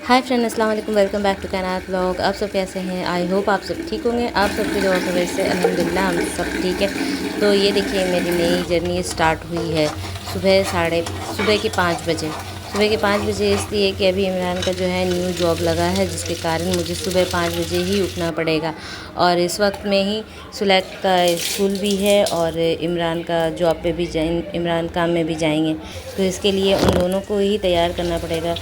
हाय friend, अस्सलाम वालेकुम। Welcome back to Kainat vlog. आप सब कैसे हैं? आई होप आप सब ठीक होंगे। आप सबकी दुआ की वजह से अल्हम्दुलिल्लाह हम सब ठीक है। तो ये देखिए मेरी नई जर्नी स्टार्ट हुई है सुबह के 5 बजे। सुबह के 5 बजे इसलिए कि अभी इमरान का जो है न्यू जॉब लगा है, जिसके कारण मुझे सुबह 5 बजे ही उठना पड़ेगा। और इस वक्त में ही सुलैख का स्कूल भी है और इमरान का जॉब पे भी इमरान काम में भी जाएंगे, तो इसके लिए उन दोनों को ही तैयार करना पड़ेगा।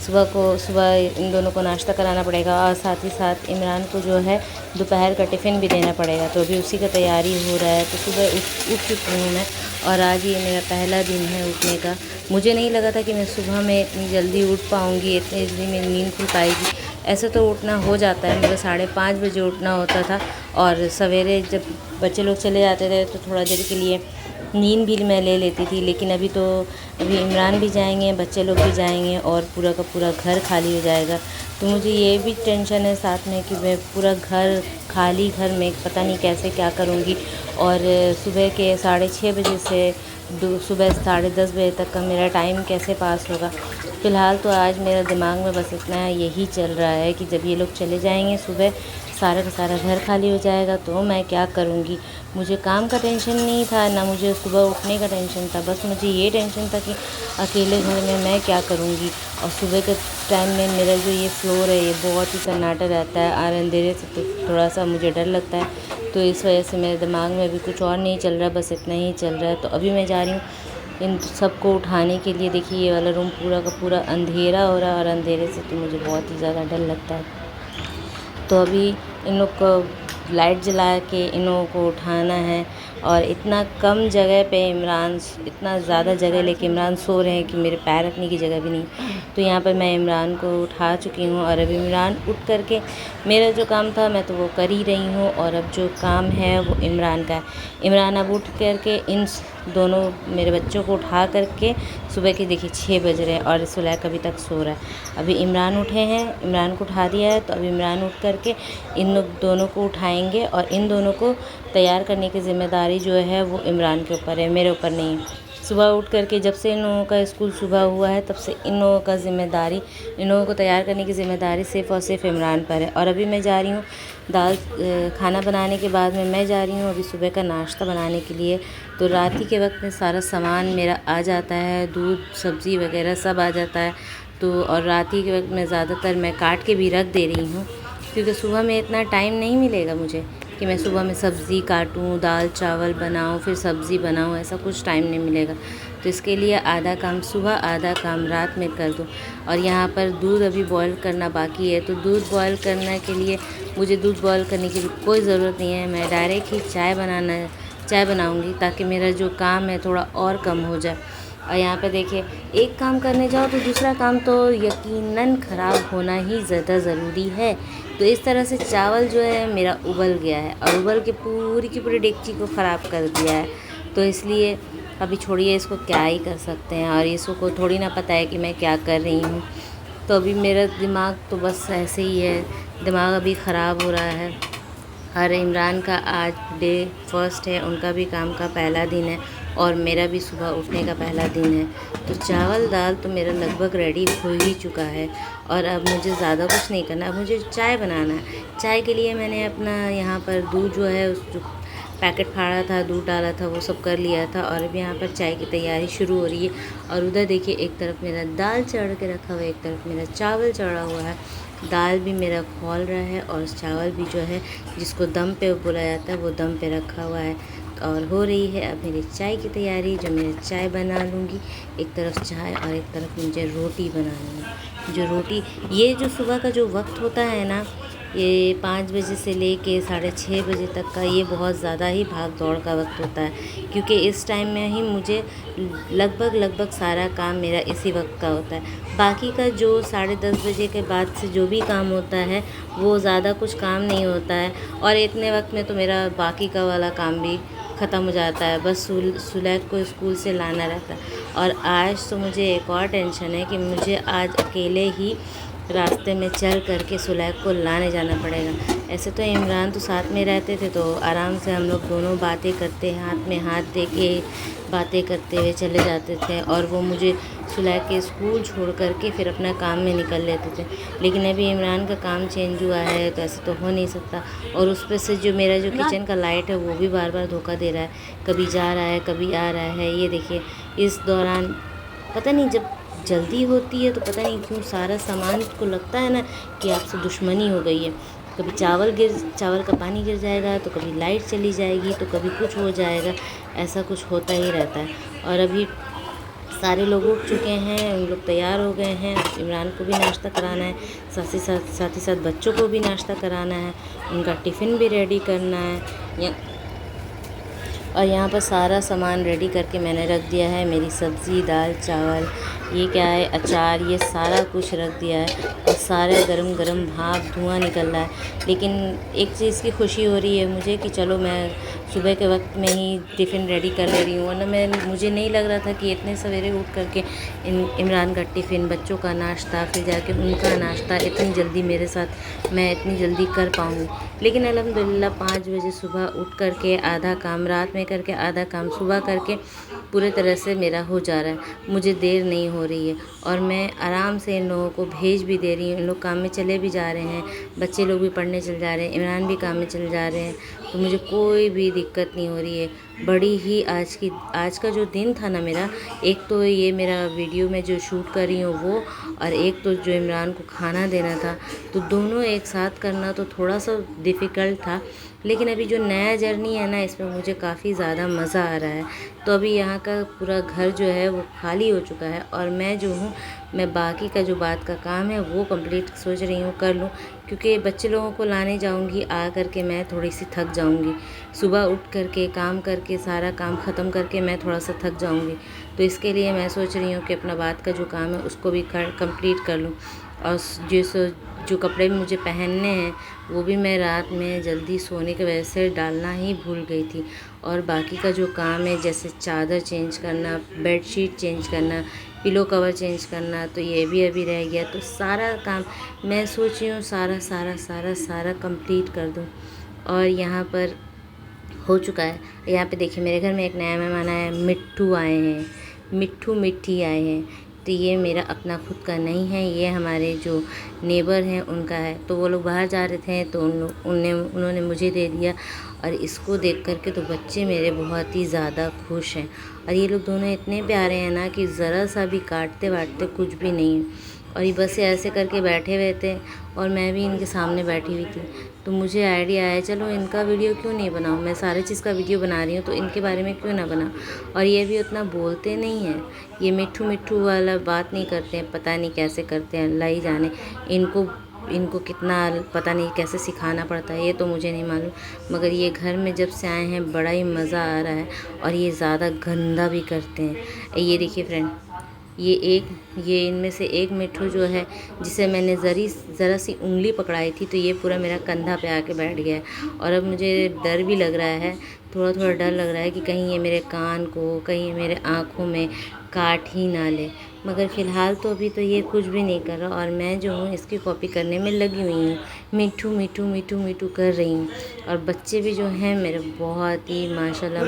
सुबह इन दोनों को नाश्ता कराना पड़ेगा और साथ ही साथ इमरान को जो है दोपहर का टिफ़िन भी देना पड़ेगा। तो अभी उसी का तैयारी हो रहा है। तो सुबह उठ चुकी हूँ मैं, और आज ये मेरा पहला दिन है उठने का। मुझे नहीं लगा था कि मैं सुबह में इतनी जल्दी उठ पाऊँगी, इतनी जल्दी मेरी नींद खुल पाएगी। ऐसे तो उठना हो जाता है, मगर 5:30 बजे उठना होता था। और सवेरे जब बच्चे लोग चले जाते थे तो थोड़ा देर के लिए नींद भी मैं ले लेती थी। लेकिन अभी इमरान भी जाएंगे, बच्चे लोग भी जाएंगे और पूरा का पूरा घर खाली हो जाएगा। तो मुझे ये भी टेंशन है साथ में कि मैं पूरा खाली घर में पता नहीं कैसे क्या करूँगी। और सुबह के 6:30 बजे से सुबह 10:30 बजे तक का मेरा टाइम कैसे पास होगा। फ़िलहाल तो आज मेरा दिमाग में बस इतना यही चल रहा है कि जब ये लोग चले जाएंगे सुबह, सारा का सारा घर खाली हो जाएगा, तो मैं क्या करूँगी। मुझे काम का टेंशन नहीं था, ना मुझे सुबह उठने का टेंशन था। बस मुझे ये टेंशन था कि अकेले घर में मैं क्या करूँगी। और सुबह के टाइम में मेरा जो ये फ्लोर है ये बहुत ही सन्नाटा रहता है, और अंधेरे से तो थोड़ा सा मुझे डर लगता है। तो इस वजह से मेरे दिमाग में अभी कुछ और नहीं चल रहा, बस इतना ही चल रहा है। तो अभी मैं जा रही हूँ इन सबको उठाने के लिए। देखिए ये वाला रूम पूरा का पूरा अंधेरा हो रहा है, और अंधेरे से तो मुझे बहुत ही ज़्यादा डर लगता है। तो अभी इन लोग को लाइट जला के इन लोगों को उठाना है। और इतना कम जगह पे इतना ज़्यादा जगह लेके इमरान सो रहे हैं कि मेरे पैर रखने की जगह भी नहीं। तो यहाँ पर मैं इमरान को उठा चुकी हूँ, और अभी इमरान उठ करके मेरा जो काम था मैं तो वो कर ही रही हूँ। और अब जो काम है वो इमरान का है। इमरान अब उठ करके इन दोनों मेरे बच्चों को उठा करके, सुबह के देखिए 6 बज रहे हैं और सुलैख अभी तक सो रहा है। अभी इमरान उठे हैं, इमरान को उठा दिया है, तो अभी इमरान उठ करके इन दोनों को उठाएंगे। और इन दोनों को तैयार करने की ज़िम्मेदारी जो है वो इमरान के ऊपर है, मेरे ऊपर नहीं है। सुबह उठ करके जब से इन लोगों का स्कूल सुबह हुआ है, तब से इन लोगों को तैयार करने की ज़िम्मेदारी सिर्फ़ और सिर्फ इमरान पर है। और अभी मैं जा रही हूँ खाना बनाने के बाद में मैं जा रही हूँ अभी सुबह का नाश्ता बनाने के लिए। तो रात ही के वक्त में सारा सामान मेरा आ जाता है, दूध सब्ज़ी वगैरह सब आ जाता है। तो और रात ही के वक्त में ज़्यादातर मैं काट के भी रख दे रही हूँ, क्योंकि सुबह में इतना टाइम नहीं मिलेगा मुझे कि मैं सुबह में सब्ज़ी काटूँ, दाल चावल बनाऊँ, फिर सब्ज़ी बनाऊँ, ऐसा कुछ टाइम नहीं मिलेगा। तो इसके लिए आधा काम सुबह, आधा काम रात में कर दूँ। और यहाँ पर दूध अभी बॉईल करना बाकी है, तो दूध बॉईल करने के लिए मुझे दूध बॉईल करने की कोई ज़रूरत नहीं है। मैं डायरेक्ट ही चाय बनाऊँगी, ताकि मेरा जो काम है थोड़ा और कम हो जाए। और यहाँ पे देखिए, एक काम करने जाओ तो दूसरा काम तो यकीनन ख़राब होना ही ज़्यादा ज़रूरी है। तो इस तरह से चावल जो है मेरा उबल गया है, और उबल के पूरी की पूरी डेगची को ख़राब कर दिया है। तो इसलिए अभी छोड़िए, इसको क्या ही कर सकते हैं, और इसको थोड़ी ना पता है कि मैं क्या कर रही हूँ। तो अभी मेरा दिमाग तो बस ऐसे ही है, दिमाग अभी ख़राब हो रहा है। और इमरान का आज डे फर्स्ट है, उनका भी काम का पहला दिन है, और मेरा भी सुबह उठने का पहला दिन है। तो चावल दाल तो मेरा लगभग रेडी हो ही चुका है, और अब मुझे ज़्यादा कुछ नहीं करना। अब मुझे चाय बनाना है। चाय के लिए मैंने अपना यहाँ पर दूध जो है उस जो पैकेट फाड़ा था, दूध डाला था, वो सब कर लिया था। और अब यहाँ पर चाय की तैयारी शुरू हो रही है। और उधर देखिए, एक तरफ मेरा दाल चढ़ के रखा हुआ है, एक तरफ मेरा चावल चढ़ा हुआ है। दाल भी मेरा खौल रहा है, और चावल भी जो है जिसको दम पे बोला जाता है वो दम पे रखा हुआ है। और हो रही है अब मेरी चाय की तैयारी, जो मैं चाय बना लूँगी। एक तरफ चाय और एक तरफ मुझे रोटी बनानी है। ये जो सुबह का जो वक्त होता है ना, ये 5 बजे से लेके 6:30 बजे तक का, ये बहुत ज़्यादा ही भाग दौड़ का वक्त होता है। क्योंकि इस टाइम में ही मुझे लगभग सारा काम मेरा इसी वक्त का होता है। बाकी का जो 10:30 बजे के बाद से जो भी काम होता है, वो ज़्यादा कुछ काम नहीं होता है। और इतने वक्त में तो मेरा बाकी का वाला काम भी ख़त्म हो जाता है। बस सुलैख को स्कूल से लाना रहता है। और आज तो मुझे एक और टेंशन है कि मुझे आज अकेले ही रास्ते में चल करके सुलैख को लाने जाना पड़ेगा। ऐसे तो इमरान तो साथ में रहते थे तो आराम से हम लोग दोनों बातें करते, हाथ में हाथ दे के बातें करते हुए चले जाते थे और वो मुझे सुलैख के स्कूल छोड़ करके फिर अपना काम में निकल लेते थे। लेकिन अभी इमरान का काम चेंज हुआ है तो ऐसे तो हो नहीं सकता। और उस पर से जो मेरा जो किचन का लाइट है वो भी बार बार धोखा दे रहा है, कभी जा रहा है कभी आ रहा है। ये देखिए, इस दौरान पता नहीं, जब जल्दी होती है तो पता नहीं क्यों सारा सामान को लगता है ना कि आपसे दुश्मनी हो गई है। कभी चावल का पानी गिर जाएगा तो कभी लाइट चली जाएगी तो कभी कुछ हो जाएगा, ऐसा कुछ होता ही रहता है। और अभी सारे लोग उठ चुके हैं, उन लोग तैयार हो गए हैं। इमरान को भी नाश्ता कराना है, साथ ही साथ बच्चों को भी नाश्ता कराना है, उनका टिफ़िन भी रेडी करना है। और यहाँ पर सारा सामान रेडी करके मैंने रख दिया है। मेरी सब्ज़ी, दाल, चावल, ये क्या है, अचार, ये सारा कुछ रख दिया है और सारे गरम गरम भाप धुआं निकल रहा है। लेकिन एक चीज़ की खुशी हो रही है मुझे कि चलो मैं सुबह के वक्त में ही टिफ़िन रेडी कर ले रही हूँ, वरना मुझे नहीं लग रहा था कि इतने सवेरे उठ करके इमरान का टिफ़िन, बच्चों का नाश्ता, फिर जाके उनका नाश्ता इतनी जल्दी मेरे साथ मैं इतनी जल्दी कर पाऊँगी। लेकिन अल्हम्दुलिल्लाह 5 बजे सुबह उठ करके आधा काम रात में करके आधा काम सुबह करके पूरे तरह से मेरा हो जा रहा है। मुझे देर नहीं हो रही है और मैं आराम से इन लोगों को भेज भी दे रही हूँ। इन लोग काम में चले भी जा रहे हैं, बच्चे लोग भी पढ़ने चले जा रहे हैं, इमरान भी काम में चले जा रहे हैं, तो मुझे कोई भी दिक्कत नहीं हो रही है। बड़ी ही आज का जो दिन था ना मेरा, एक तो ये मेरा वीडियो में जो शूट कर रही हूँ वो, और एक तो जो इमरान को खाना देना था, तो दोनों एक साथ करना तो थोड़ा सा डिफ़िकल्ट था। लेकिन अभी जो नया जर्नी है ना, इसमें मुझे काफ़ी ज़्यादा मज़ा आ रहा है। तो अभी यहाँ का पूरा घर जो है वो खाली हो चुका है और मैं जो हूँ, मैं बाकी का जो बात का काम है वो कंप्लीट सोच रही हूँ कर लूँ, क्योंकि बच्चे लोगों को लाने जाऊँगी, आ करके मैं थोड़ी सी थक जाऊँगी। सुबह उठ करके काम करके सारा काम ख़त्म करके मैं थोड़ा सा थक जाऊँगी, तो इसके लिए मैं सोच रही हूँ कि अपना बात का जो काम है उसको भी कंप्लीट कर लूँ। और जो कपड़े मुझे पहनने हैं वो भी मैं रात में जल्दी सोने की वजह से डालना ही भूल गई थी। और बाकी का जो काम है, जैसे चादर चेंज करना, बेडशीट चेंज करना, पिलो कवर चेंज करना, तो ये भी अभी रह गया। तो सारा काम मैं सोच रही हूँ सारा कंप्लीट कर दूँ। और यहाँ पर हो चुका है। यहाँ पे देखिए, मेरे घर में एक नया मेहमान आया है, मिट्ठू आए हैं, मिट्ठू मिट्ठी आए हैं। तो ये मेरा अपना खुद का नहीं है, ये हमारे जो नेबर हैं उनका है। तो वो लोग बाहर जा रहे थे तो उन्होंने मुझे दे दिया। और इसको देख कर के तो बच्चे मेरे बहुत ही ज़्यादा खुश हैं। और ये लोग दोनों इतने प्यारे हैं ना कि ज़रा सा भी काटते वाटते कुछ भी नहीं है। और ये बस ऐसे करके बैठे हुए थे और मैं भी इनके सामने बैठी हुई थी। तो मुझे आइडिया आया, चलो इनका वीडियो क्यों नहीं बनाऊँ, मैं सारे चीज़ का वीडियो बना रही हूँ तो इनके बारे में क्यों ना बनाऊँ। और ये भी उतना बोलते नहीं हैं, ये मिट्ठू मिट्ठू वाला बात नहीं करते हैं, पता नहीं कैसे करते हैं, अल्लाह ही जाने। इनको कितना पता नहीं कैसे सिखाना पड़ता है, ये तो मुझे नहीं मालूम। मगर ये घर में जब से आए हैं बड़ा ही मज़ा आ रहा है। और ये ज़्यादा गंदा भी करते हैं। ये देखिए फ्रेंड, ये इनमें से एक मिट्ठू जो है, जिसे मैंने ज़रा सी उंगली पकड़ाई थी तो ये पूरा मेरा कंधा पे आके बैठ गया है। और अब मुझे डर भी लग रहा है, थोड़ा थोड़ा डर लग रहा है कि कहीं ये मेरे कान को, कहीं ये मेरे आँखों में काट ही ना ले। मगर फ़िलहाल तो अभी तो ये कुछ भी नहीं कर रहा और मैं जो हूँ इसकी कॉपी करने में लगी हुई हूँ, मिट्ठू मिट्ठू मिट्ठू मिट्ठू कर रही हूँ। और बच्चे भी जो हैं मेरे बहुत ही माशाल्लाह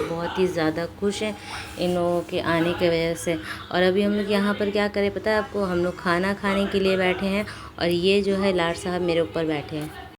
बहुत ही ज़्यादा खुश हैं इन लोगों के आने की वजह से। और अभी हम लोग यहाँ पर क्या करें पता है आपको, हम लोग खाना खाने के लिए बैठे हैं और ये जो है लाड साहब मेरे ऊपर बैठे हैं।